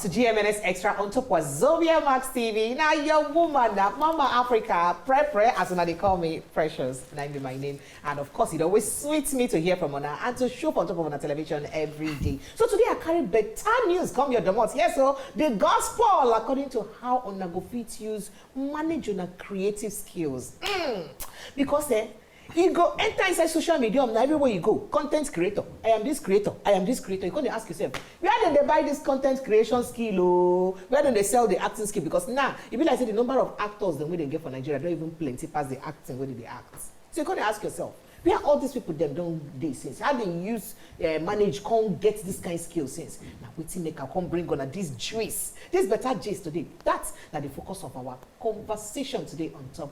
to GMNS Extra on top Wazobia Max TV. Now your woman, Mama Africa, pre as they call me, Precious, and I be my name. And of course, it always sweets me to hear from Ona and to show up on top of Ona television every day. So today I carry better news. Come your domot. Yes, so the gospel according to how Ona go fit use manage Ona creative skills. Because you go enter inside social media now everywhere you go. Content creator. I am this creator. I am this creator. You can't ask yourself, where do they buy this content creation skill? Oh? Where do they sell the acting skill? Because now, if you like say the number of actors the way they get for Nigeria don't even plenty past the acting where they act. So you can't ask yourself, where all these people them don't do since? How they use manage can't get this kind of skill since? Now waiting make I come bring on this juice, this better juice today. That's the focus of our conversation today on top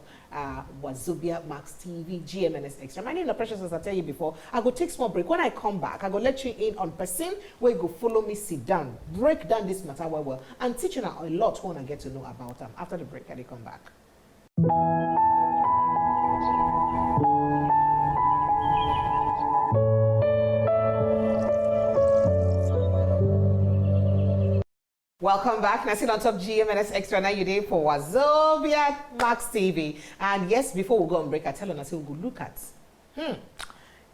Wazobia Max TV GMNS Extra. My name is Precious, as I tell you before. I go take small break. When I come back, I go let you in on person where you go follow me, sit down, break down this matter well, and teach you a lot when I get to know about them. After the break, I come back. Welcome back. Now, still on top GMNS Extra. Now you're there for Wazobia Max TV. And yes, before we go on break, I tell you, I say we go look at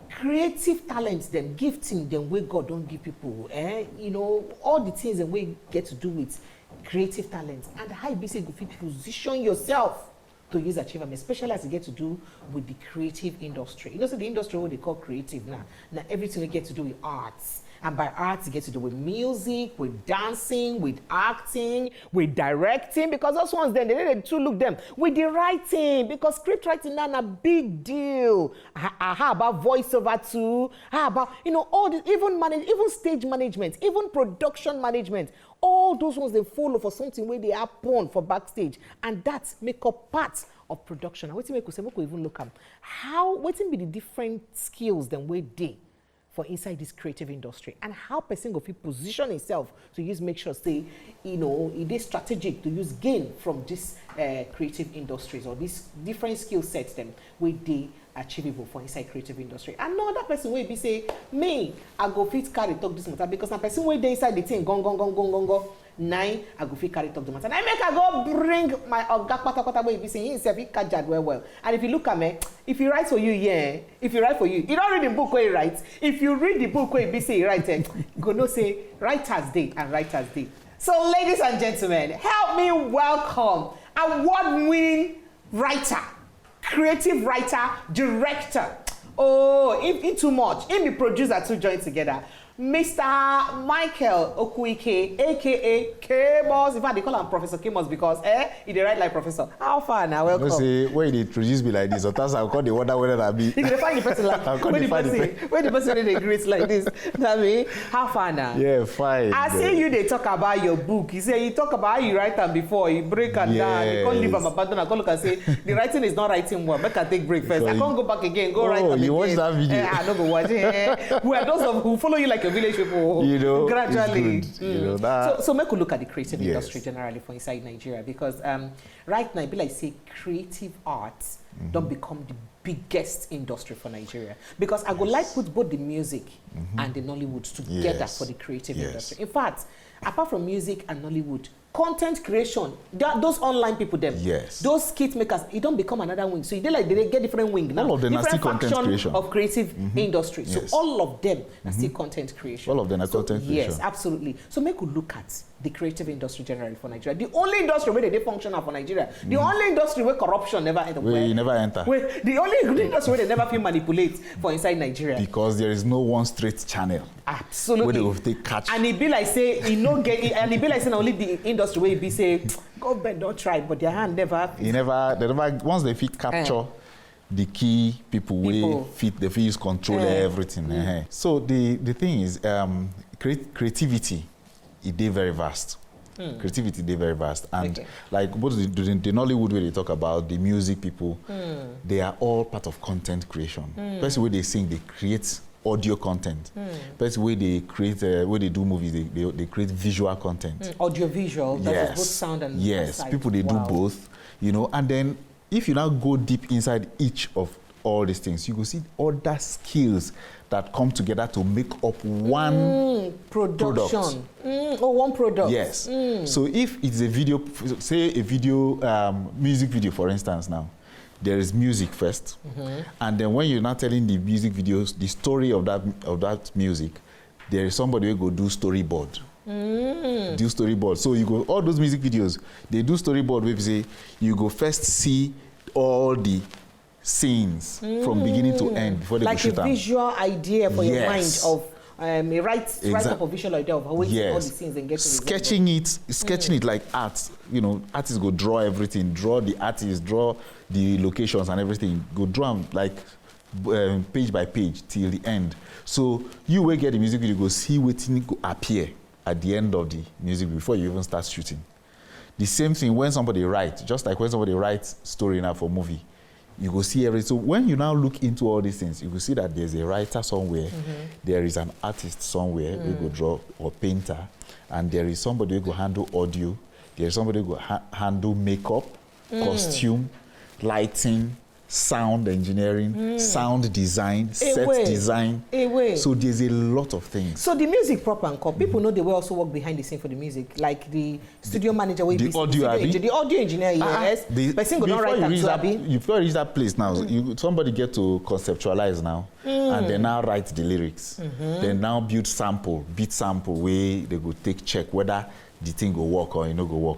creative talents, them gifting, them way God don't give people. You know, all the things and we get to do with creative talents. And how you say go fit position yourself to use achievement, especially as you get to do with the creative industry. You know, so the industry what they call creative now. Now everything we get to do with arts. And by arts, you get to do with music, with dancing, with acting, with directing, because those ones then, they too look them. With the writing, because script writing now a big deal. How about voiceover too? How about, you know, all this, even stage management, even production management, all those ones they follow for something where they happen for backstage. And that make up part of production. And what make us say, we even look at how, what be the different skills then we they for inside this creative industry, and how person go fit position himself to use make sure say, you know, it is strategic to use gain from this creative industries or these different skill sets them where they achievable for inside creative industry. And no other person will be say, me, I go fit carry talk this matter because na person where they inside the thing go. Nine, I go fit carry talk the matter. And I make I go bring my oga kwata way be saying himself he catch well. And if you look at me, if he writes for you, if he write for you don't read the book where he writes. If you read the book where he be say he write, go no say writers day and writers day. So ladies and gentlemen, help me welcome award-winning writer, creative writer, director. Oh, if too much, if the producer two join together. Mr. Michael Okwuike, aka K-Boss. In fact, they call him Professor K-Boss because he dey write like professor. How far now? Welcome. You say when they introduce me like this, sometimes I'll call the wonder whether that be. You can find the person like when the person they greet like this. That mean, how far now? Yeah, fine. I say you they talk about your book. You say you talk about how you write them before, you break and down. You can't leave them abandon. I can't look and say the writing is not writing well. Make I take break first. I can't go back again. Go write them again. You watch that video? I don't go watch it. We are those who follow you like a village people. You know, gradually. You know that. So make we look at the creative industry generally for inside Nigeria because right now, be like say creative arts don't become the biggest industry for Nigeria because I go like put both the music and the Nollywood together for the creative industry. In fact, apart from music and Nollywood, content creation, those online people them, those skit makers, it don't become another wing. So they get different wing now. All of them are still content creation of creative industry. So all of them are still content creation. All of them are content creation. Yes, absolutely. So make we look at the creative industry generally for Nigeria. The only industry where they function for Nigeria. The only industry where corruption never enter. Where you never enter. The only industry where they never feel manipulate for inside Nigeria. Because there is no one straight channel. Absolutely. Where they will take catch. And it be like say, and it be like saying only the industry where it be say, government don't try, but their hand never. They never once they fit capture the key people will fit the fees control everything. So the thing is creativity it is very vast. Creativity is very vast, and like both the Nollywood where they talk about the music people, they are all part of content creation. Person where they sing, they create audio content. Person where they create, where they do movies, they create visual content. Audio visual, that is both sound and people they do both, you know. And then if you now go deep inside each of all these things, you go see other skills that come together to make up one production. One product. Yes. So if it's a video, say a video, music video, for instance, now, there is music first, and then when you're not telling the music videos, the story of that music, there is somebody who go do storyboard. Do storyboard. So you go, all those music videos, they do storyboard where you say, you go first see all the scenes from beginning to end before they go shoot them. Like a visual idea for your mind of write up a visual idea of how all the scenes and get to sketching it like art. You know, artists go draw everything, draw the artists, draw the locations and everything. Go draw them like page by page till the end. So you will get the music video, go see waiting go appear at the end of the music before you even start shooting. The same thing when somebody writes, just like when somebody writes story now for movie. You go see everything. So when you now look into all these things, you will see that there's a writer somewhere, there is an artist somewhere who go draw or painter, and there is somebody who go handle audio, there is somebody who go handle makeup, costume, lighting, sound engineering, sound design, set design. So there's a lot of things. So the music proper and call, people know they will also work behind the scene for the music, like the studio manager, the audio engineer, yes. Person go not write before you reach that place now, somebody get to conceptualize now, and then now write the lyrics. Then now build beat sample where they go take check whether the thing go work or it no go work.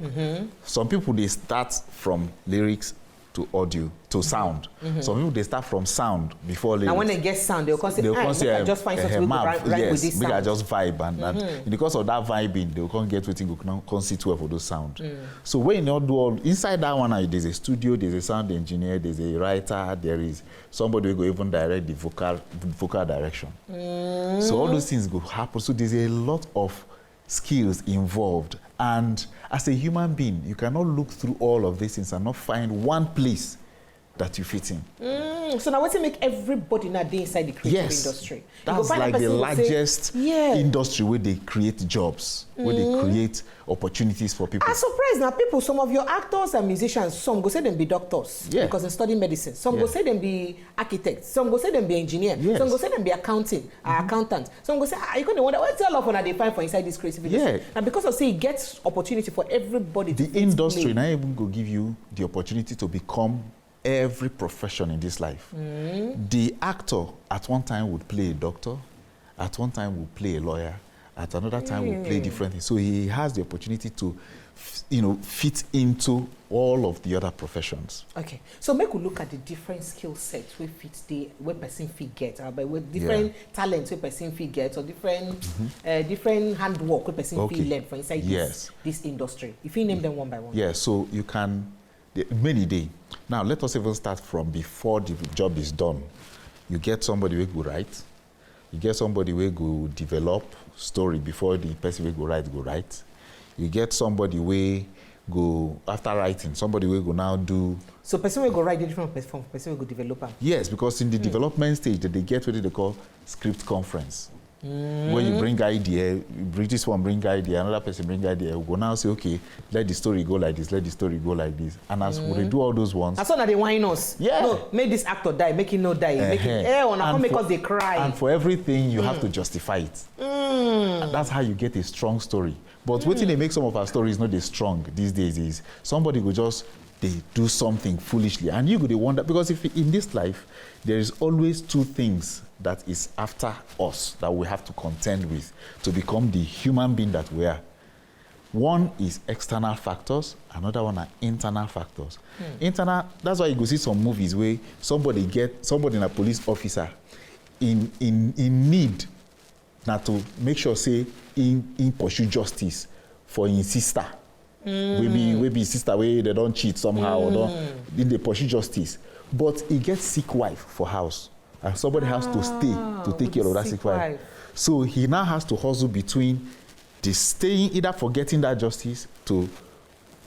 Some people they start from lyrics to audio, to sound. Some people, they start from sound before lyrics. And when they get sound, they'll consider, I just find something right with this sound. I just vibe. And because of that vibing, they'll come get what you can sit well for those sound. So when you do all, inside that one, there's a studio, there's a sound engineer, there's a writer, there is somebody who go even direct the vocal direction. So all those things go happen. So there's a lot of skills involved. And as a human being, you cannot look through all of these things and not find one place that you fit in. So now what's it make everybody now dey inside the creative industry? That's like the largest industry where they create jobs, where they create opportunities for people. I'm surprised now, people, some of your actors and musicians, some go say them be doctors because they study medicine. Some go say them be architects. Some go say them be engineer. Some go say them be accountant. Some go say, you can wonder what's all of when they find for inside this creative industry. And because of say it gets opportunity for everybody. The industry now even go give you the opportunity to become every profession in this life. The actor at one time would play a doctor, at one time would play a lawyer, at another time would play different things. So he has the opportunity to, fit into all of the other professions. Okay, so make we look at the different skill sets where person fit get, with different talents where person fit get, or different handwork where person fit learn for inside this industry. If you name them one by one. Yeah, so you can. Many days. Now, let us even start from before the job is done. You get somebody who go write. You get somebody who go develop story before the person who go write. You get somebody who go, after writing, somebody who go now do... So person will go write different from person will go developer? Yes, because in the development stage, they get what they call script conference. When you bring idea, British one bring idea, another person bring idea, we go now say, okay, let the story go like this, let the story go like this. And as we do all those ones... As soon as they whine us. No, make this actor die, make him not die, make him... make us they cry. And for everything, you have to justify it. And that's how you get a strong story. But what they make some of our stories not as strong these days is somebody will just... they do something foolishly. And you could wonder, because if in this life, there is always two things that is after us that we have to contend with to become the human being that we are. One is external factors, another one are internal factors. Internal, that's why you go see some movies where somebody in a police officer in need now to make sure say in pursue justice for his sister. Maybe sister way they don't cheat somehow or they pursue justice, but he gets sick wife for house and somebody has to stay to take care of that sick wife. So he now has to hustle between the staying, either forgetting that justice to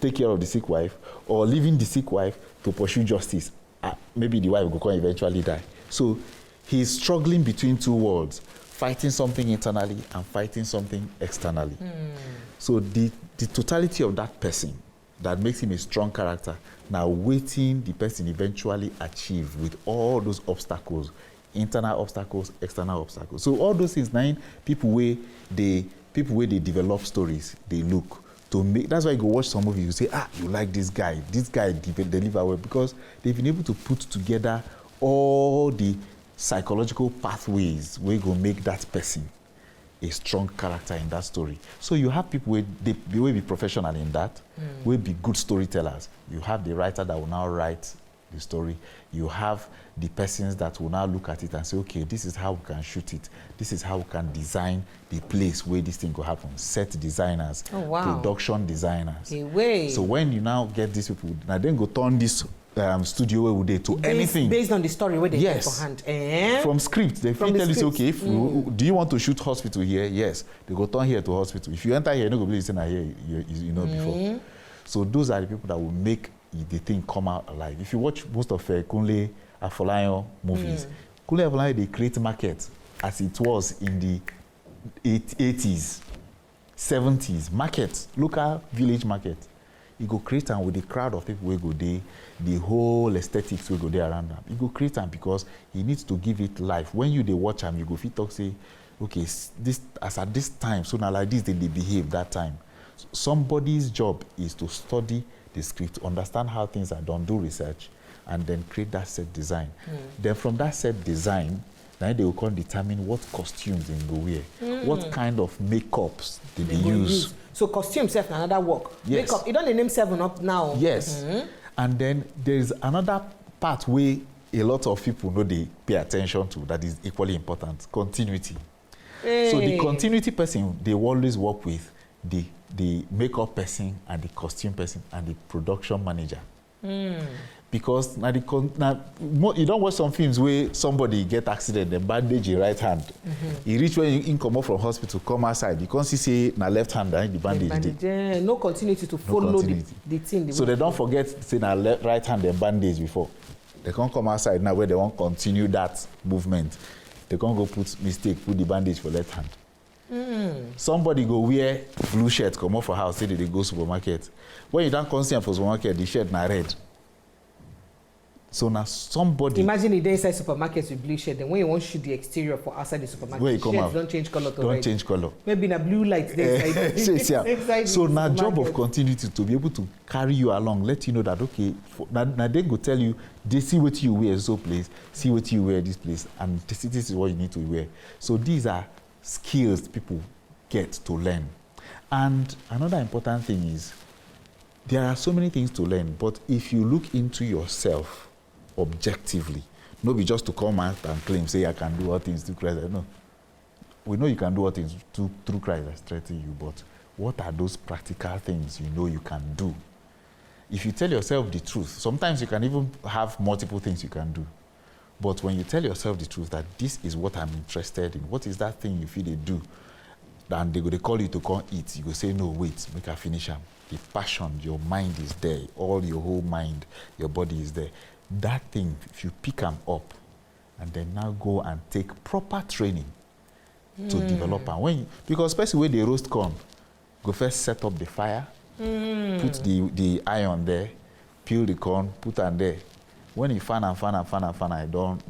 take care of the sick wife or leaving the sick wife to pursue justice. Maybe the wife will come eventually die. So he's struggling between two worlds, fighting something internally and fighting something externally. So the totality of that person that makes him a strong character. Now, waiting the person eventually achieve with all those obstacles, internal obstacles, external obstacles. So all those things, people where they develop stories, they look to make. That's why you go watch some movies, you say, you like this guy deliver well, because they've been able to put together all the psychological pathways where you go make that person a strong character in that story. So you have people where they will be professional in that, will be good storytellers. You have the writer that will now write the story. You have the persons that will now look at it and say, okay, this is how we can shoot it. This is how we can design the place where this thing will happen. Set designers, production designers. So when you now get these people, now then go turn this studio where would they to anything based on the story where they get for hand. From script, they tell you, okay, if do you want to shoot hospital here? Yes, they go turn here to hospital. If you enter here, you don't go believe it's here, you know before. So those are the people that will make the thing come out alive. If you watch most of Kunle Afolayan movies, Kunle Afolayan, they create market as it was in the 80s, 70s, market, local village market. You go create them with the crowd of people who go there, the whole aesthetics will go there around them. You go create them because he needs to give it life. When you they watch them, you go fit talk say, okay, this as at this time, so now like this they behave that time. So somebody's job is to study the script, understand how things are done, do research, and then create that set design. Then from that set design, then they will come determine what costumes they go wear, what kind of makeups they use. So costume self another work. Yes. Makeup, you don't name 7 Up now. Yes. And then there's another part where a lot of people know they pay attention to that is equally important, continuity. So the continuity person, they always work with the makeup person and the costume person and the production manager. Because now you don't watch some films where somebody get accident, then bandage your right hand. He reach when you come out from hospital, come outside. You can't see say na left hand and the bandage. No continuity to follow the thing. So they don't forget say na right hand and bandage before. They can't come outside now where they won't continue that movement. They can't go put the bandage for left hand. Somebody go wear blue shirt, come out for house, say they go supermarket. When you don't come see for supermarket, the shirt na red. So now somebody imagine the day inside supermarkets with blue shirt. Then when you want to shoot the exterior for outside the supermarket, where you come out, don't change color to don't red. change color. Maybe na blue light there. So now job of continuity to be able to carry you along, let you know that okay, now they go tell you they see what you wear so place, see what you wear this place, and this is what you need to wear. So these are skills people get to learn. And another important thing is there are so many things to learn, but if you look into yourself objectively, not be just to come out and claim, say I can do all things through Christ. No, we know you can do all things through Christ that strengthens you, but what are those practical things you know you can do? If you tell yourself the truth, sometimes you can even have multiple things you can do. But when you tell yourself the truth that this is what I'm interested in, what is that thing you feel they do, and they call you to come eat, you go say, no, wait, make I finish them. The passion, your mind is there, all your whole mind, your body is there. That thing, if you pick them up and then now go and take proper training to develop them. Because especially when they roast corn, go first set up the fire, put the iron there, peel the corn, put them there. When you fan, the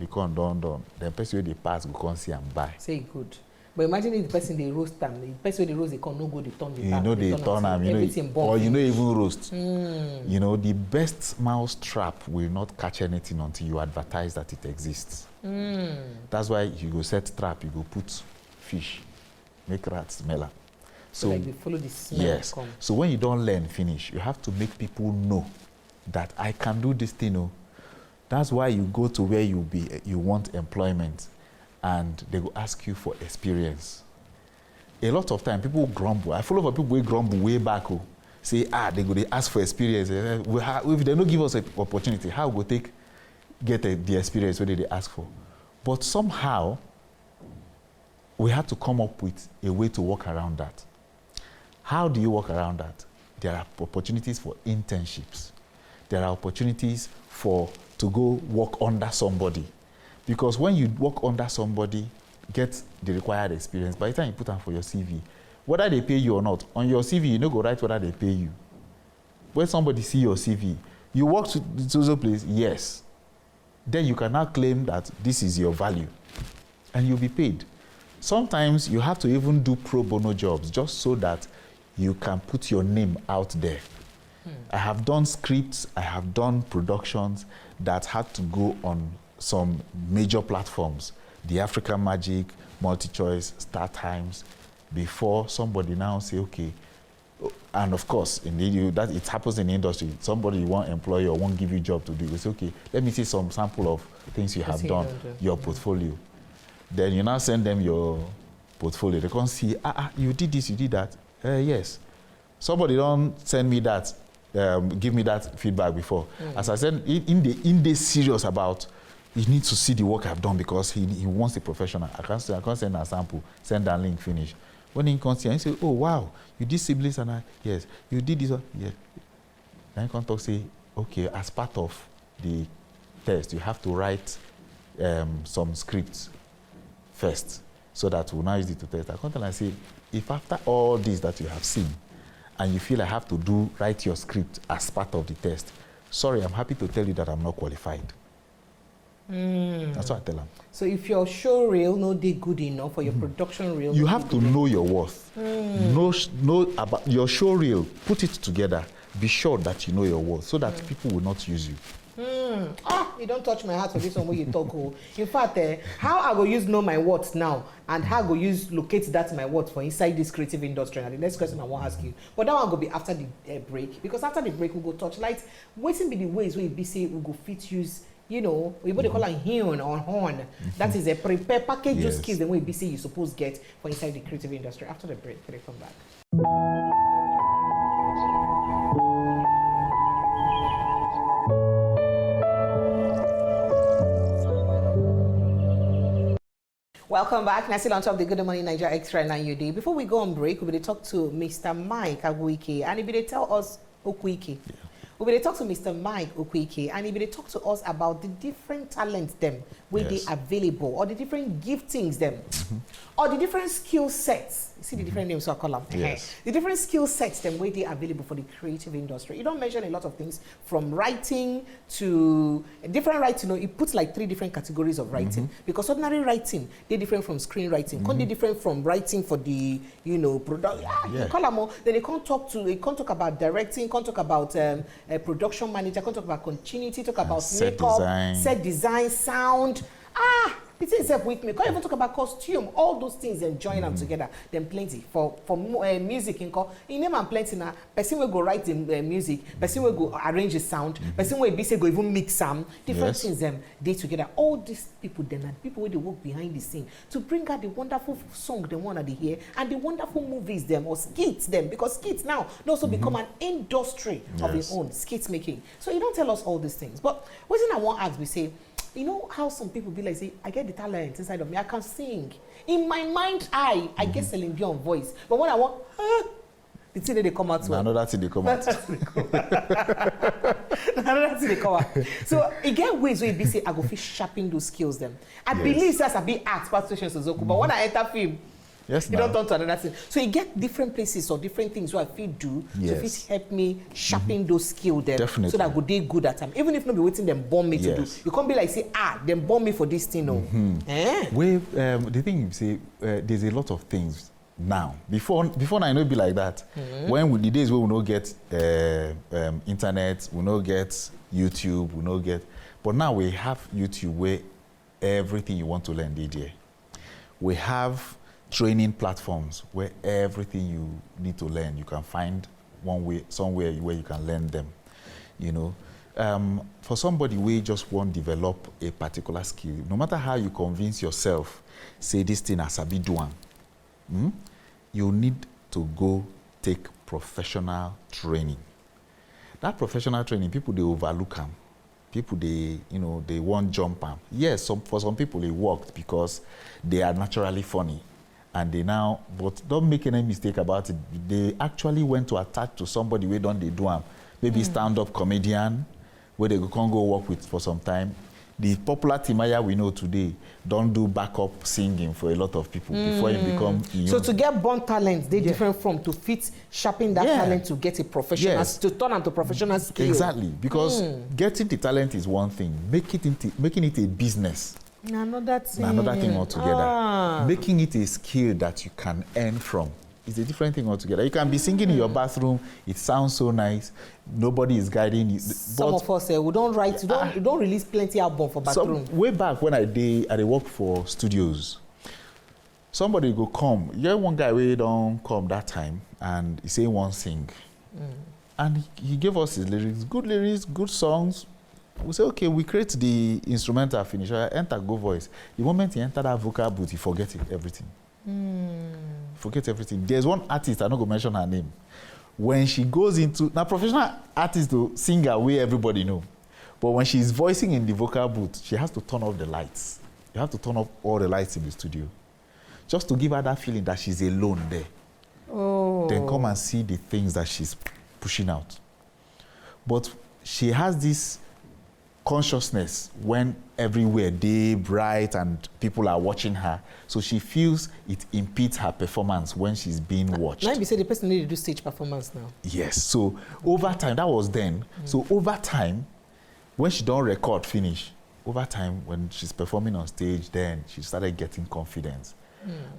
corn done, then person they pass go come see and buy. Say good. But imagine if the person they roast them, the person they roast they can't no go they turn the you know they turn them, or you know even roast. You know the best mouse trap will not catch anything until you advertise that it exists. That's why you go set trap, you go put fish, make rats smell them. So like they follow the smell. Yes. So when you don't learn finish, you have to make people know that I can do this thing. Oh. That's why you go to where you want employment. And they will ask you for experience. A lot of time, people grumble. I follow for people who grumble way back. Say, they ask for experience. If they don't give us an opportunity, how will we get the experience where they ask for? But somehow, we have to come up with a way to work around that. How do you work around that? There are opportunities for internships. There are opportunities to go work under somebody. Because when you work under somebody, get the required experience, by the time you put them for your CV, whether they pay you or not, on your CV, you know go write whether they pay you. when somebody see your CV, you work to the place, yes. Then you can now claim that this is your value, and you'll be paid. Sometimes you have to even do pro bono jobs just so that you can put your name out there. I have done scripts, I have done productions that had to go on some major platforms, the African Magic, MultiChoice, Star Times, before somebody now say, okay, and of course, indeed, that it happens in the industry. Somebody you want employer or won't give you job to do. You say, okay, let me see some sample of things you have done, your portfolio. Then you now send them your portfolio. They can't see, you did this, you did that. Yes. Somebody don't send me that, give me that feedback before. As I said, in the serious about, he needs to see the work I've done because he wants a professional. I can't send a sample, send that link, finish. When he comes here, he say, oh, wow, you did siblings and yes, you did this one, yes. Then he can talk, say, okay, as part of the test, you have to write some scripts first so that we'll now use it to test. I come tell and say, if after all this that you have seen, and you feel I have to write your script as part of the test, sorry, I'm happy to tell you that I'm not qualified. That's what I tell them. So if your show reel no dey good enough or your production reel, you have to know your worth. Know about your show reel. Put it together. Be sure that you know your worth, so that people will not use you. You don't touch my heart for this one when you talk. In fact, how I go use know my worth now, and how I go use locate that my worth for inside this creative industry. And the next question I want to ask you, but that one go be after the break, because after the break we go touch light. Waiting be the ways where you be say we go fit use. You know, we they call it horn or horn. That is a prepare package those skills the way BC you suppose get for inside the creative industry. After the break, we come back. Welcome back. Now still on top of the Good Morning Nigeria Extra and Enyi. Before we go on break, we'll be talk to Mr. Mike Okwuike, and he'll be tell us Okwuike. We will talk to Mr. Mike Okwuike, and he will talk to us about the different talents them where they available, or the different giftings them, or the different skill sets. You see the different names so I call them. The different skill sets them where they available for the creative industry. You don't mention a lot of things from writing to different writing. You know, it puts like 3 different categories of writing, because ordinary writing they're different from screenwriting. Can they different from writing for the product? You call them all. Then they can't talk about directing. Can't talk about a production manager. Can't talk about continuity. Talk about makeup, set design, sound. It is with me. Can't even talk about costume. All those things and join them together. Then plenty for music. In name and plenty now. Person will go write the music. Person will go arrange the sound. Person will be say go even mix some different things. Them they together. All these people then and people where they work behind the scene to bring out the wonderful song they want to hear and the wonderful movies them or skits them, because skits now they also become an industry of their own, skits making. So you don't tell us all these things. But what I want to ask, we say, you know how some people be like, say, I get the talent inside of me, I can sing. In my mind, I get Celine Dion voice. But when I want, the thing that they come out to. Another thing they come out. Another thing they come out. So, again, ways where you be say, I go fit sharpen those skills them. I believe that's a bit art, participation, Suzuku. But when I enter film, you don't turn to another thing. So you get different places or different things where I feel do to fit help me sharpen those skills them. Definitely. So that I go day good at time. Even if not be waiting them bomb me to do. You can't be like say, them bomb me for this thing. The thing you say, there's a lot of things now. Before I know it be like that. When the days where we don't get internet, we don't get YouTube, we don't get. But now we have YouTube where everything you want to learn there. We have training platforms where everything you need to learn, you can find somewhere where you can learn them. For somebody who just want to develop a particular skill, no matter how you convince yourself, say this thing as a big one, you need to go take professional training. That professional training, people they overlook them. People they won't jump them. Yes, for some people it worked because they are naturally funny. And but don't make any mistake about it. They actually went to attach to somebody where don't they do them. Maybe stand-up comedian, where they can't go work with for some time. The popular Timaya we know today don't do backup singing for a lot of people before you become young. So to get born talent, they different from to fit sharpen that talent to get a professional, to turn into professional skill. Exactly, because getting the talent is one thing, making it a business. Another thing. Another thing altogether. Making it a skill that you can earn from is a different thing altogether. You can be singing in your bathroom, it sounds so nice, nobody is guiding you. Some of us we don't write, we don't release plenty album for bathroom. Way back when I work for studios, somebody go come. You have one guy way don't come that time, and he say he won't sing, and he gave us his lyrics, good songs. We say, okay, we create the instrumental finisher, enter go voice. The moment he enter that vocal booth, he forget everything. Forget everything. There's one artist, I'm not going to mention her name. When she goes into, now professional artist to sing her way everybody know. But when she's voicing in the vocal booth, she has to turn off the lights. You have to turn off all the lights in the studio. Just to give her that feeling that she's alone there. Then come and see the things that she's pushing out. But she has this consciousness when everywhere day bright and people are watching her, so she feels it impedes her performance when she's being watched. Now you say the person need to do stage performance now. Yes, so over time, that was then. So over time, when she don't record finish, over time when she's performing on stage, then she started getting confidence.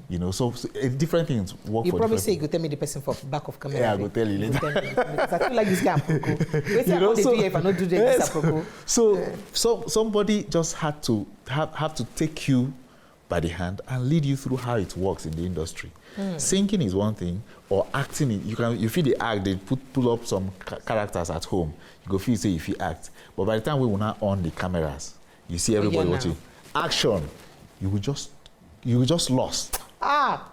You know, so different things work. You for probably say you go tell me the person for back of camera. Yeah, I go tell you later. Because I feel like this guy apropos. Wait, you know, so, if I not do this apropos. So somebody just had to have to take you by the hand and lead you through how it works in the industry. Singing is one thing, or acting. You feel the act. They pull up some characters at home. You go feel say if you act, but by the time we will not on the cameras, you see everybody watching. Action, you will just lost.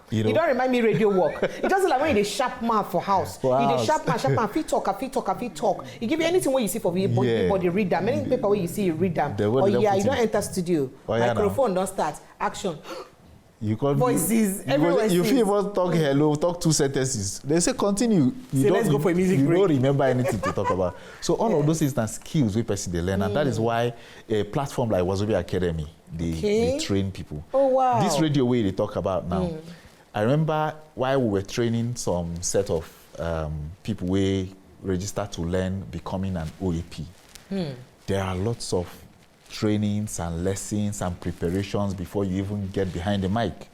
You don't remind me radio work. It doesn't like when you sharp man for house. You the sharp man, fit talk. You give you anything where you see for everybody read them. Any paper where you see you read them. You don't enter studio. Microphone don't start. Action. You call voices everywhere. You feel about talk hello, talk 2 sentences. They say continue. Let's go for a music break. You don't remember anything to talk about. So all of those things are skills we person they learn, and that is why a platform like Wazobia Academy they train people. Oh wow! This radio way they talk about now. I remember while we were training some set of people we register to learn becoming an OAP. There are lots of trainings and lessons and preparations before you even get behind the mic.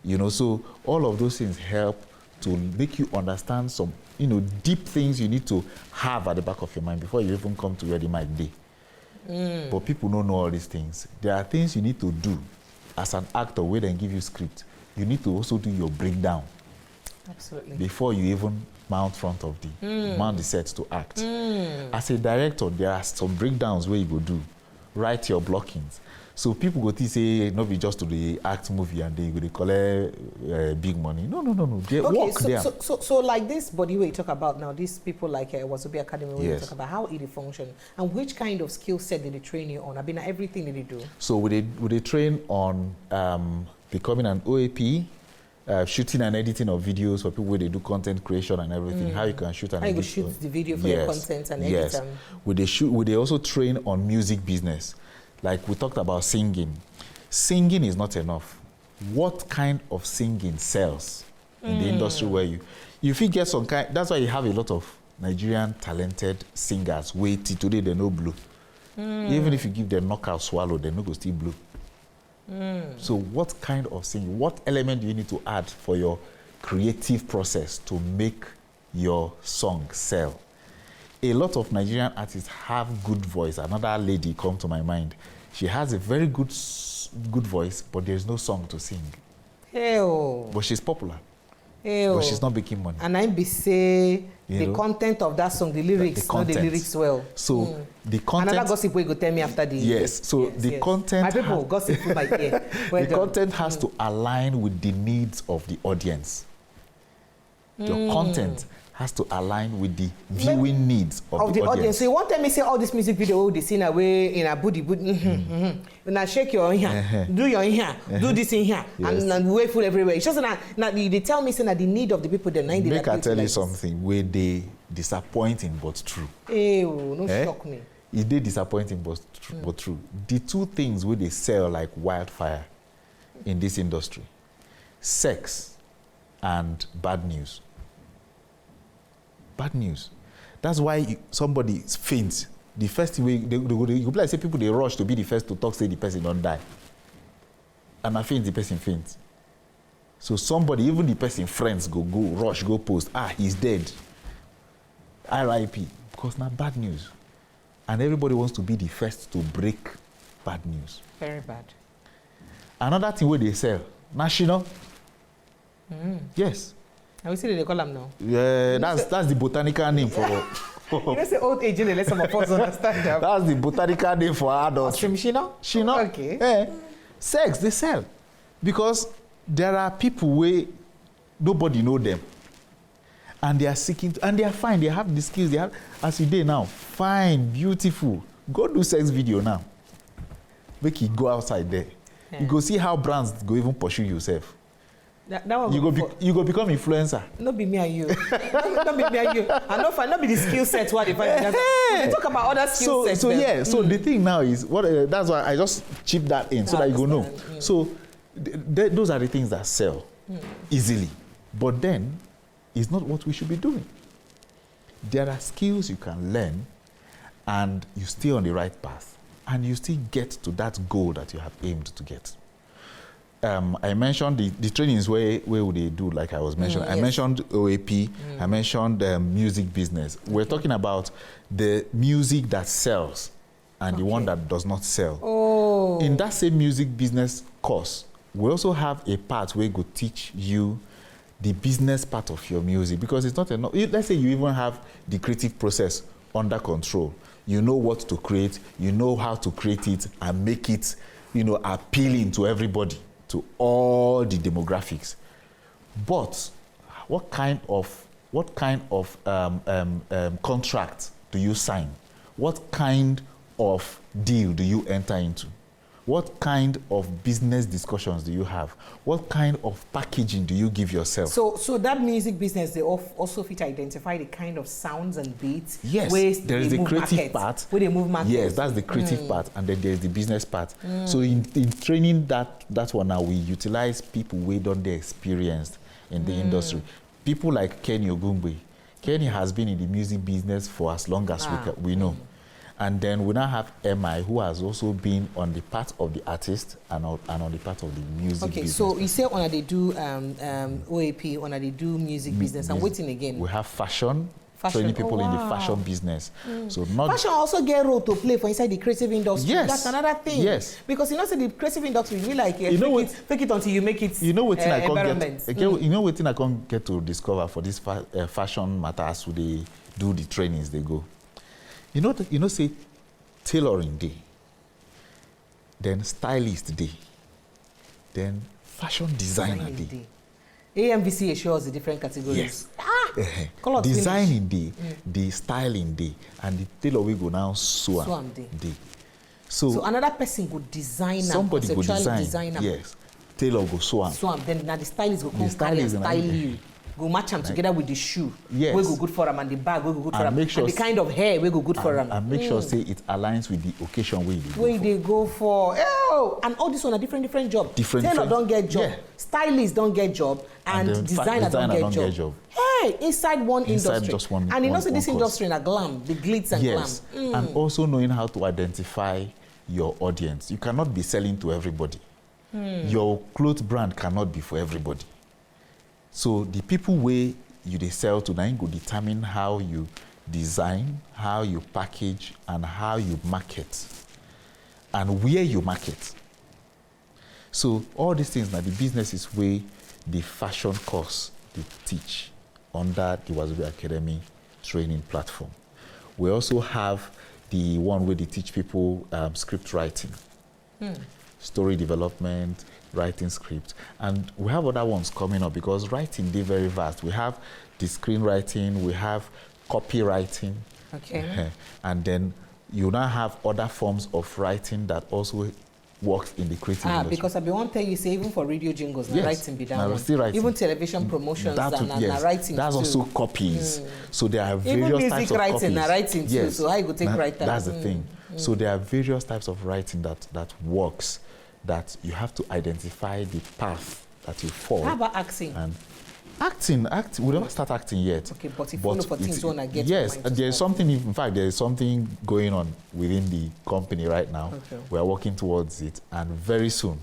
You know, so all of those things help to make you understand some, deep things you need to have at the back of your mind before you even come to where the mic be. But people don't know all these things. There are things you need to do as an actor where they give you script. You need to also do your breakdown. Absolutely. Before you even mount the set to act. As a director, there are some breakdowns where you go do. Write your blockings. So people go to say, not be just to the act movie and they go collect big money. No. They work there. So like this body where you talk about now, these people like Wazobia Academy where you talk about how it function and which kind of skill set did they train you on? I mean, everything that they do. So would they train on becoming an OAP, shooting and editing of videos for people where they do content creation and everything. How you can shoot and edit. How you shoot the video for your content and edit them. Would they also train on music business? Like we talked about singing. Singing is not enough. What kind of singing sells in the industry where you feel get some kind, that's why you have a lot of Nigerian talented singers waiting today they no blue. Even if you give them knockout swallow, they no go still blue. So what kind of singing, what element do you need to add for your creative process to make your song sell? A lot of Nigerian artists have good voice. Another lady come to my mind. She has a very good voice, but there's no song to sing. But she's popular. But she's not making money. And I be say the content of that song, the lyrics, not the lyrics well. So the content. Another gossip will go tell me after the. Yes. So the content. My people gossip through my ear. The content has to align with the needs of the audience. Your content has to align with the viewing needs of the audience. So you want to tell me say all this music video they sing away in a booty. Now shake your here, do your here, do this in here, and wait for everywhere. It's just now they tell me say that the need of the people, the 90. Make I tell you something where they disappointing but true. No shock me. It did disappointing, but true. The two things where they sell like wildfire in this industry, sex and bad news. Bad news. That's why somebody faints. The first thing you be like say people they rush to be the first to talk, say the person don't die. And I faint, the person faints. So somebody, even the person friends go rush, go post, he's dead. RIP. Because now bad news. And everybody wants to be the first to break bad news. Very bad. Another thing where they sell, national. Yes. I will see they call them now. Yeah, that's the botanical name for. You know, say old age, let some of us understand that. That's the botanical name for adults. Shino? Shino. Okay. Yeah. Sex, they sell. Because there are people where nobody know them. And they are seeking, and they are fine. They have the skills. They have, as you did now, fine, beautiful. Go do sex video now. Make it go outside there. Yeah. You go see how brands go even pursue yourself. That one you go become influencer. Not be me and you. not be me and you. And not be the skill set what they find. They talk about other skill sets. So the thing now is what that's why I just chip that in so that you go know. So those are the things that sell easily. But then it's not what we should be doing. There are skills you can learn and you stay on the right path and you still get to that goal that you have aimed to get. I mentioned the trainings where would they do, like I was mentioning. Yes. I mentioned OAP, I mentioned music business. We're talking about the music that sells and the one that does not sell. Oh. In that same music business course, we also have a part where we go teach you the business part of your music, because it's not enough. Let's say you even have the creative process under control. You know what to create, you know how to create it and make it, appealing to everybody, to all the demographics. But what kind of contract do you sign? What kind of deal do you enter into? What kind of business discussions do you have? What kind of packaging do you give yourself? So that music business, they also fit to identify the kind of sounds and beats. Yes, there is the creative part. Where they move markets. Yes, that's the creative part, and then there's the business part. So in training that one now, we utilize people we don't they experienced in the industry. People like Kenny Ogungbe. Kenny has been in the music business for as long as we know. And then we now have MI, who has also been on the part of the artist and on the part of the music business. Okay, so you say when they do OAP, when they do music business, and waiting again. We have fashion. Training people in the fashion business. So fashion also get a role to play for inside the creative industry. Yes. That's another thing. Yes. Because the creative industry, you like fake it until you make it. You know what thing you know what thing I can't get to discover for this fashion matters who they do the trainings they go. Say tailoring day, then stylist day, then fashion designer day. AMVCA shows the different categories. Yes. Designing day, the styling day, and the tailor will go now sew day. So another person go design. Somebody go design. Yes. Tailor go sew. Then now the stylist go come style you. Go match them together with the shoe. Yes. We go good for them, and the bag we go good for them, sure and the kind of hair we go good for them. And make sure say it aligns with the occasion where they go for. And all this one are different job. Tailor don't get job. Yeah. Stylist don't get job, and designer don't get job. Hey, inside industry. Just one. And this industry in a glam, the glitz and glam. And also knowing how to identify your audience. You cannot be selling to everybody. Your clothes brand cannot be for everybody. So the people where you sell to now go determine how you design, how you package, and how you market, and where you market. So all these things now the business is where the fashion course they teach under the Wazobia Academy training platform. We also have the one where they teach people script writing, story development, writing script, and we have other ones coming up because writing is very vast. We have the screenwriting, we have copywriting, and then you now have other forms of writing that also works in the creative industry. Because I be one tell you say even for radio jingles, Yes, writing be that one. still writing. Even television promotions Yes, writing that's too. also copies. So there are various even types music of writing copies. and writing too. Yes. So how you go take write that? That's the thing. So there are various types of writing that works, that you have to identify the path that you follow. How about acting? And acting, we don't start acting yet. Okay, but if you look for things you want to get. Yes, there's something, in fact, there's something going on within the company right now. Okay. We are working towards it, and very soon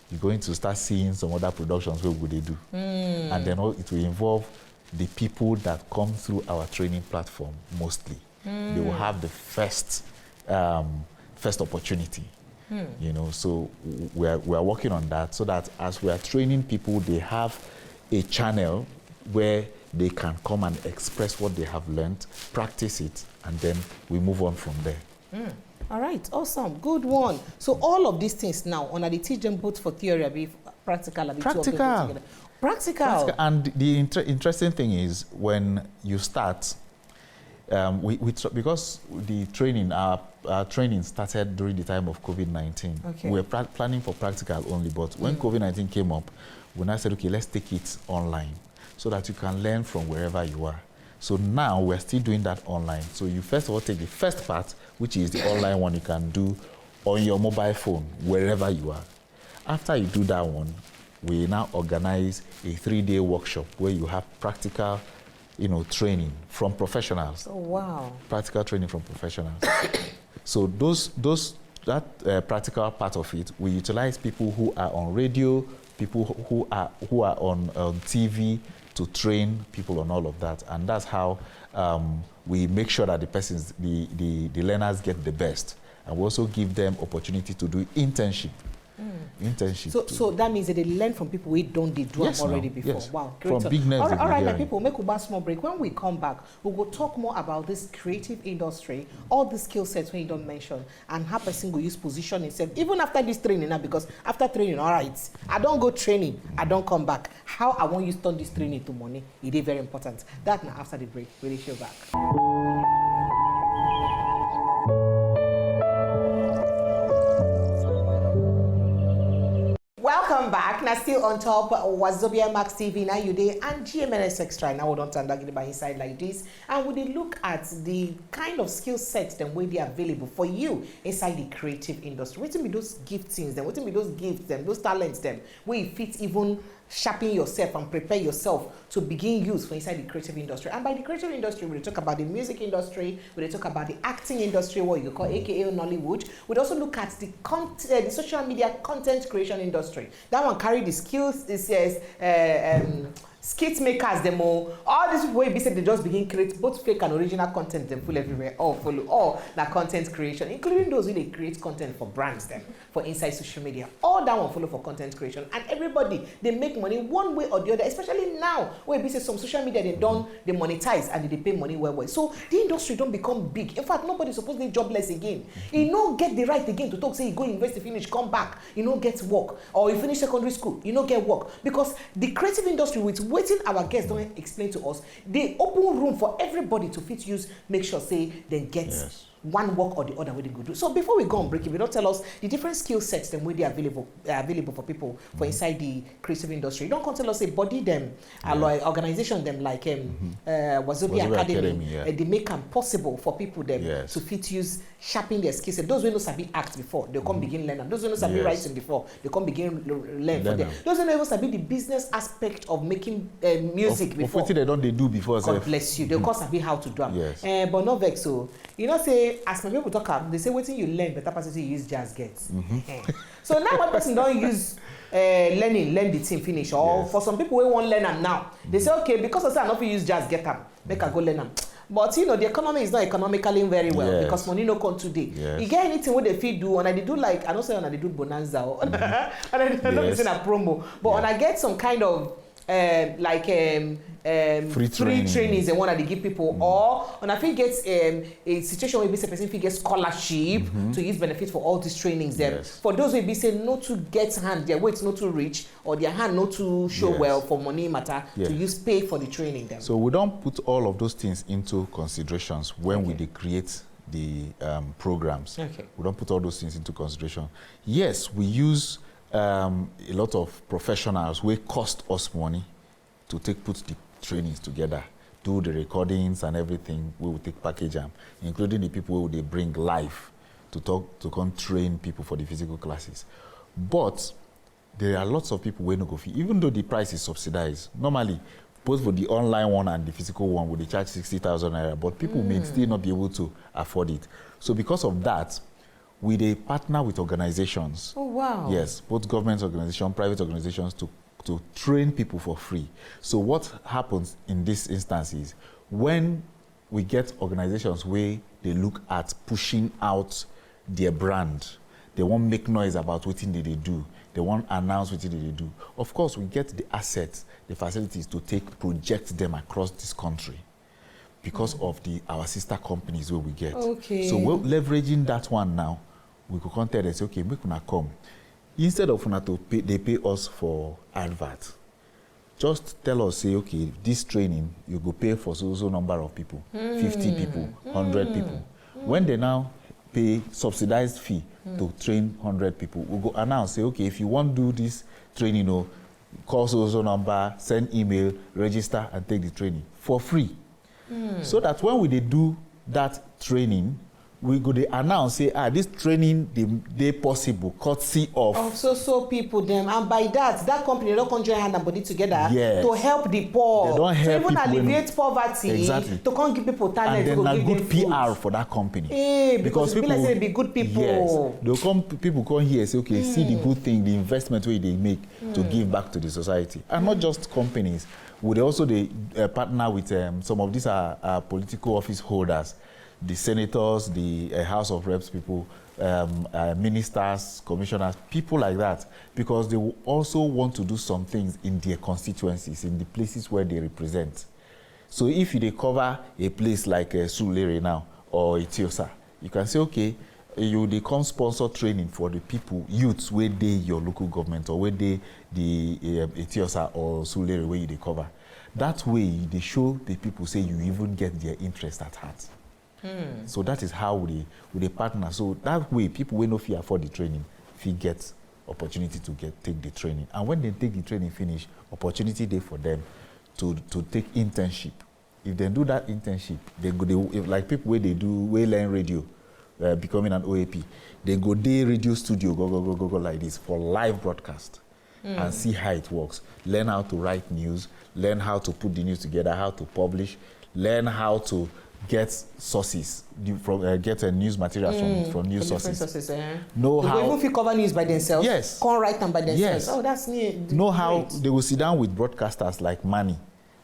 you're going to start seeing some other productions where would they do. And then it will involve the people that come through our training platform mostly. They will have the first opportunity. You know, so we are working on that, so that as we are training people, they have a channel where they can come and express what they have learned, practice it, and then we move on from there. All right, awesome, good one. So all of these things now, on the teach them both for theory, be practical, be practical. And the interesting thing is, when you start, because the training, our training started during the time of COVID-19. Okay. We were planning for practical only, but when COVID-19 came up, we now said, okay, let's take it online so that you can learn from wherever you are. So now we're still doing that online. So you first of all take the first part, which is the online one you can do on your mobile phone, wherever you are. After you do that one, we now organize a 3-day workshop where you have practical, training from professionals. Oh, wow. Practical training from professionals. So that practical part of it, we utilize people who are on radio, people who are on TV to train people on all of that, and that's how we make sure that the learners get the best, and we also give them opportunity to do internship. So that means that they learn from people who don't do them already before. Yes. Wow, great. From big names. All right, my people, make a small break. When we come back, we will talk more about this creative industry, all the skill sets when you don't mention, and how person will use position himself, even after this training now, because after training, all right, I don't go training, I don't come back. How I want you to turn this training to money, it is very important. That now after the break, we'll show back. Welcome back. Now still on top, Wazobia Max TV, now you day, and GMNS Extra. Now we don't turn that by inside like this. And we did look at the kind of skill sets that will be available for you inside the creative industry. What be those giftings, then what be those gifts, them, those talents, them, where you fit even sharpen yourself and prepare yourself to begin use for inside the creative industry. And by the creative industry, we talk about the music industry, we talk about the acting industry, what you call AKA Nollywood. We also look at the content, the social media content creation industry. That one carry the skills. It says skit makers, them all this way be said they just begin create both fake and original content, them full everywhere, all follow all that content creation, including those who they create content for brands, them for inside social media. All that one follow for content creation, and everybody they make money one way or the other, especially now where be say some social media they monetize and they pay money well. So the industry don't become big. In fact, nobody supposed to be jobless again. You no get the right again to talk, say you go invest, finish, come back, you no get work, or you finish secondary school, you no get work, because the creative industry with waiting our guests don't explain to us, they open room for everybody to fit use, make sure say they get one work or the other way they go do. So before we go on break, if you don't tell us the different skill sets them where they are available for people for inside the creative industry. You don't come tell us say body them, like organization them like Wazobia Academy. They make them possible for people them to fit use sharpen their skills. Those who know sabi act before, they come begin learn them. Those who know sabi writing before, they come begin learn for them. Those who know sabi the business aspect of making music before. Of what they do before. God bless you. They come sabi how to do them. But no vex so. You know say as my people talk about, they say waiting you learn better person to use jazz gets. So now one person don't use learn the thing finish, or for some people who won't learn them now, they say okay, because I say I not use jazz get them, make I go learn them. But you know the economy is not economically very well because money no come today. You get anything what they feed do, and I do like I don't say when I do bonanza or and I don't say a promo, but when I get some kind of free trainings and one that they give people, or when I think gets a situation where be say person fit get scholarship to use benefit for all these trainings there. For those who be say no to get hand, their weight not too rich or their hand not to show well for money matter to use pay for the training them. So we don't put all of those things into considerations when we create the programs. Okay. We don't put all those things into consideration. Yes, we use a lot of professionals who cost us money to put the trainings together, do the recordings and everything. We will take package them, including the people who they bring live to come train people for the physical classes. But there are lots of people who no go fee, even though the price is subsidized. Normally, both for the online one and the physical one, would they charge 60,000 naira, but people may still not be able to afford it. So because of that, we partner with organizations. Oh, wow. Yes, both government organizations, private organizations to train people for free. So what happens in this instance is when we get organizations where they look at pushing out their brand, they won't make noise about what they do, they won't announce what they do. Of course, we get the assets, the facilities to project them across this country because of our sister companies where we get. Okay. So we're leveraging that one now. We could contact and say, okay, make una come. Instead of una they pay us for advert. Just tell us, say, okay, this training, you go pay for so number of people, 50 people, 100 people. When they now pay subsidized fee to train 100 people, we go announce, say, okay, if you want to do this training, call so number, send email, register, and take the training for free. So that when we do that training, we go to announce, say, this training, they possible, courtesy of so people them, and by that company don't come join hand and body together to help the poor. They don't help even people alleviate poverty. Exactly. To come give people talent. And then to good give PR for that company. Because people like say they be good people. Yes, people come here and say, okay, see the good thing, the investment way they make to give back to the society, and not just companies. Would also partner with some of these are political office holders, the senators, the House of Reps people, ministers, commissioners, people like that, because they will also want to do some things in their constituencies, in the places where they represent. So if they cover a place like Sulere now or Etiosa, you can say, okay, they come sponsor training for the people, youths, where they your local government or where they the Etiosa or Sulere where they cover. That way, they show the people, say you even get their interest at heart. So that is how we partner. So that way, people will not afford the training, if get opportunity to take the training. And when they take the training finish, opportunity there for them to take internship. If they do that internship, like people where they learn radio, becoming an OAP, they go there radio studio, go like this for live broadcast and see how it works. Learn how to write news, learn how to put the news together, how to publish, learn how to get sources, get news materials from news sources. Know how even if you cover news by themselves, can't write them by themselves. Yes. Oh, that's neat. Know how they will sit down with broadcasters like Manny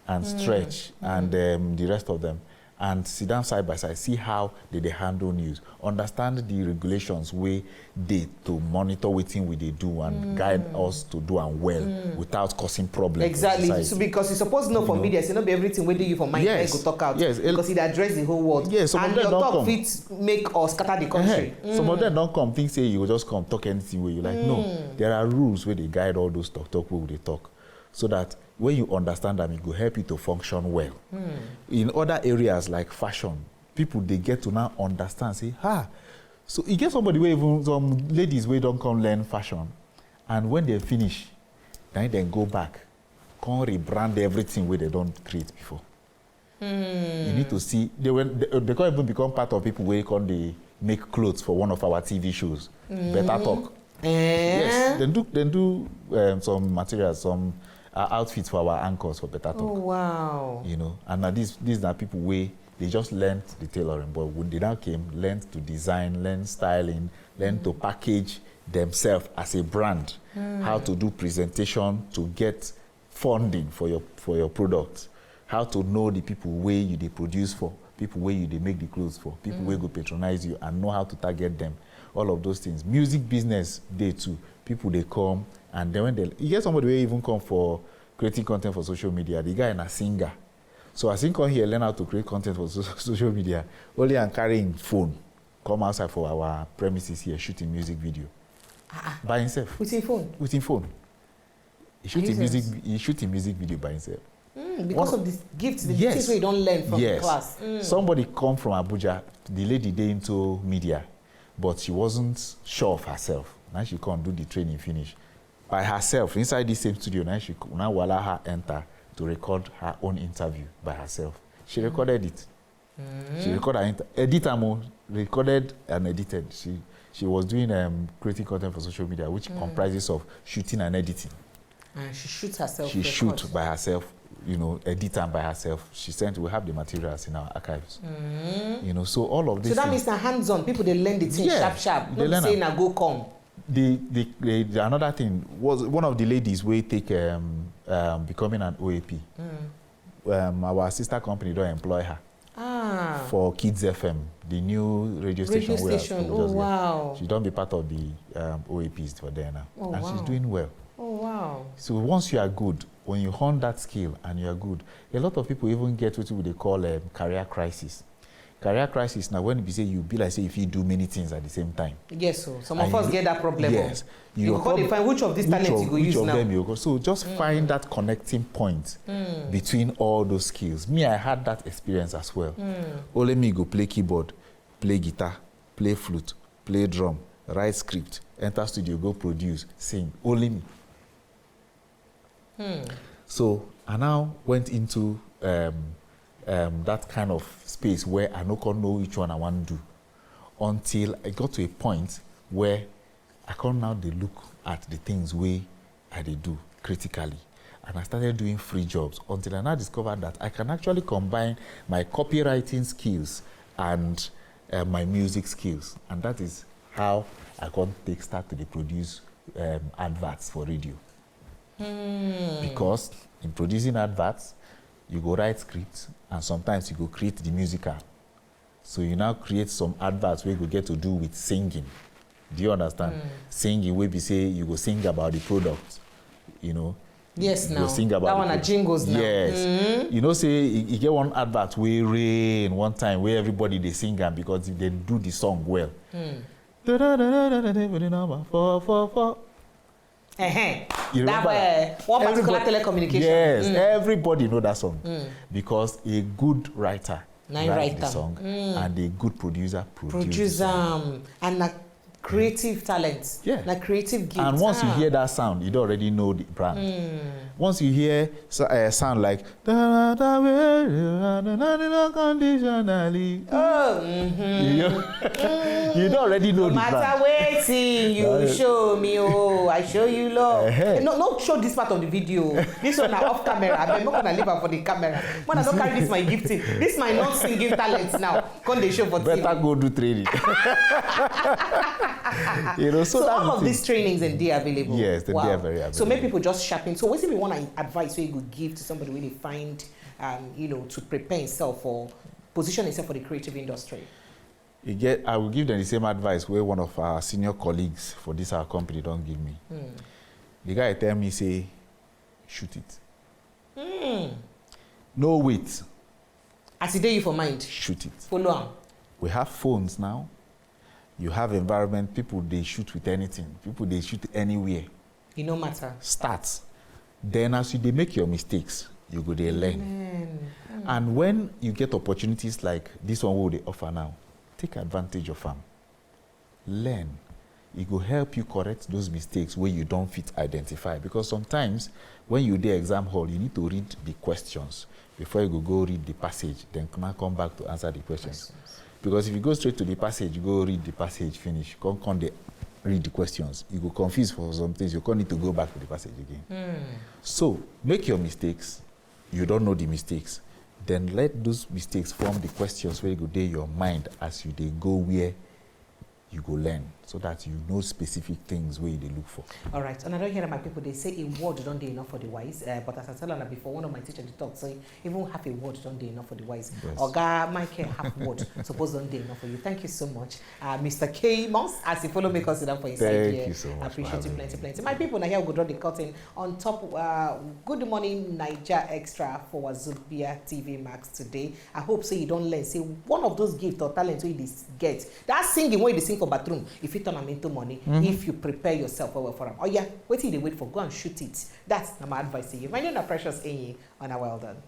and Stretch and the rest of them, and sit down side by side, see how they handle news, understand the regulations way they to monitor what we they do and guide us to do and well without causing problems. Exactly. So because you're supposed to know for media, not be everything we do you for mind go talk out. Yes. Because it address the whole world. Yes. Some and of them your don't talk come. fit make or scatter the country. Some of them don't come think say you will just come talk anything where you like. No, there are rules where they guide all those talk where they talk, so that when you understand them, it will help you to function well. In other areas like fashion, people they get to now understand, say, so you get somebody where even some ladies where don't come learn fashion, and when they finish, then go back, come rebrand everything where they don't create before. You need to see they can't even become part of people where they make clothes for one of our TV shows. Better talk. Yes, then do some materials, some outfits for our anchors for better talk. Oh wow! And now these are people where they just learned the tailoring, but when they now came, learned to design, learn styling, learn to package themselves as a brand, how to do presentation to get funding for your product, how to know the people where you they produce for, people where you they make the clothes for, people where go patronize you and know how to target them. All of those things. Music business, they too. People they come. And then when you get somebody who even come for creating content for social media, the guy is a singer. So I think come here, learn how to create content for social media. Only and carrying phone, come outside for our premises here, shooting music video. By himself. With his phone? With his phone. He shooting music video by himself. Because of the gifts, the things we don't learn from class. Somebody come from Abuja, the lady dey into media, but she wasn't sure of herself. Now she can't do the training finish by herself inside the same studio. Now she now allow her enter to record her own interview by herself. She recorded it. She recorded recorded and edited. She was doing creating content for social media, which comprises of shooting and editing. And she shoots herself. She shoots by herself, you know, edit them by herself. She sent, we have the materials in our archives. You know, so all of this. So that means the hands-on, people they learn the thing sharp. Not saying I go come. The another thing was one of the ladies we take becoming an OAP. Our sister company don't employ her. For Kids FM, the new radio station. Oh, wow. She don't be part of the OAPs for there now. Oh, and she's doing well. Oh, wow. So once you are good, when you hone that skill and you are good, a lot of people even get what they call a career crisis. Career crisis now when you say you be like say if you do many things at the same time. Yes, so some of us get that problem. Yes. You can't find which of these talents you go use now. Them you go. So just find that connecting point between all those skills. Me, I had that experience as well. Only me go play keyboard, play guitar, play flute, play drum, write script, enter studio, go produce, sing. Only me. So I now went into that kind of space where I no can know which one I want to do until I got to a point where I can now look at the things where I do critically. And I started doing free jobs until I now discovered that I can actually combine my copywriting skills and my music skills. And that is how I can start to produce adverts for radio. Because in producing adverts, you go write scripts and sometimes you go create the musical. So you now create some adverts where you get to do with singing. Do you understand? Singing where we say you go sing about the product, you know. Yes, you now. Sing about that one are jingles now. Yes. You know, say you get one advert where rain one time where everybody they sing and because they do the song well. You remember that one particular telecommunication. Yes, everybody know that song because a good writer writes the song and a good producer produces and a creative talent, like creative gift. And once you hear that sound, you already know the brand. Once you hear a sound like unconditionally, you don't already know the brand. No matter waiting, you show me, I show you love. No, not show this part of the video. This one are off camera. I'm not gonna leave her for the camera. When I don't carry this my gifting, this my not singing talents now. Can they show for better TV? Go do training. You know, so all of these trainings and they are available. Yes, they are very available. So many people just sharpen. So what's if you want to advise where you could give to somebody when they find, you know, to prepare himself or position himself for the creative industry? I will give them the same advice where one of our senior colleagues for this our company don't give me. The guy tell me say, shoot it. No wait. As it day you for mind. Shoot it. Follow on. We have phones now. You have environment, people, they shoot with anything. People, they shoot anywhere. It no matter. Start. Then as they make your mistakes, you go there learn. And when you get opportunities like this one what they offer now, take advantage of them. Learn. It will help you correct those mistakes where you don't fit identify. Because sometimes when you do exam hall, you need to read the questions before you go read the passage, then come back to answer the questions. Because if you go straight to the passage, you go read the passage, finish, come read the questions. You go confused for some things, you can't need to go back to the passage again. So make your mistakes. You don't know the mistakes. Then let those mistakes form the questions where you go in your mind as you they go where you go learn, so that you know specific things where they look for. All right, and I don't hear my people, they say a word don't do enough for the wise, but as I told her before, one of my teachers talked, so even half a word don't do enough for the wise. Yes. Oga Michael, half word, suppose don't do enough for you. Thank you so much, Mr. K. Moss, as you follow me, consider for inside here. Thank you so much. I appreciate you plenty. My people, now here we go draw the curtain on top. Good morning, myriad Extra for Wazobia TV Max today. I hope so you don't learn. Say one of those gifts or talents where you get that singing where you sing for for bathroom, if you turn them into money, if you prepare yourself well for them. Oh yeah, wait till they wait for, go and shoot it. That's my advice to you. My name is Precious Enyi, and well done.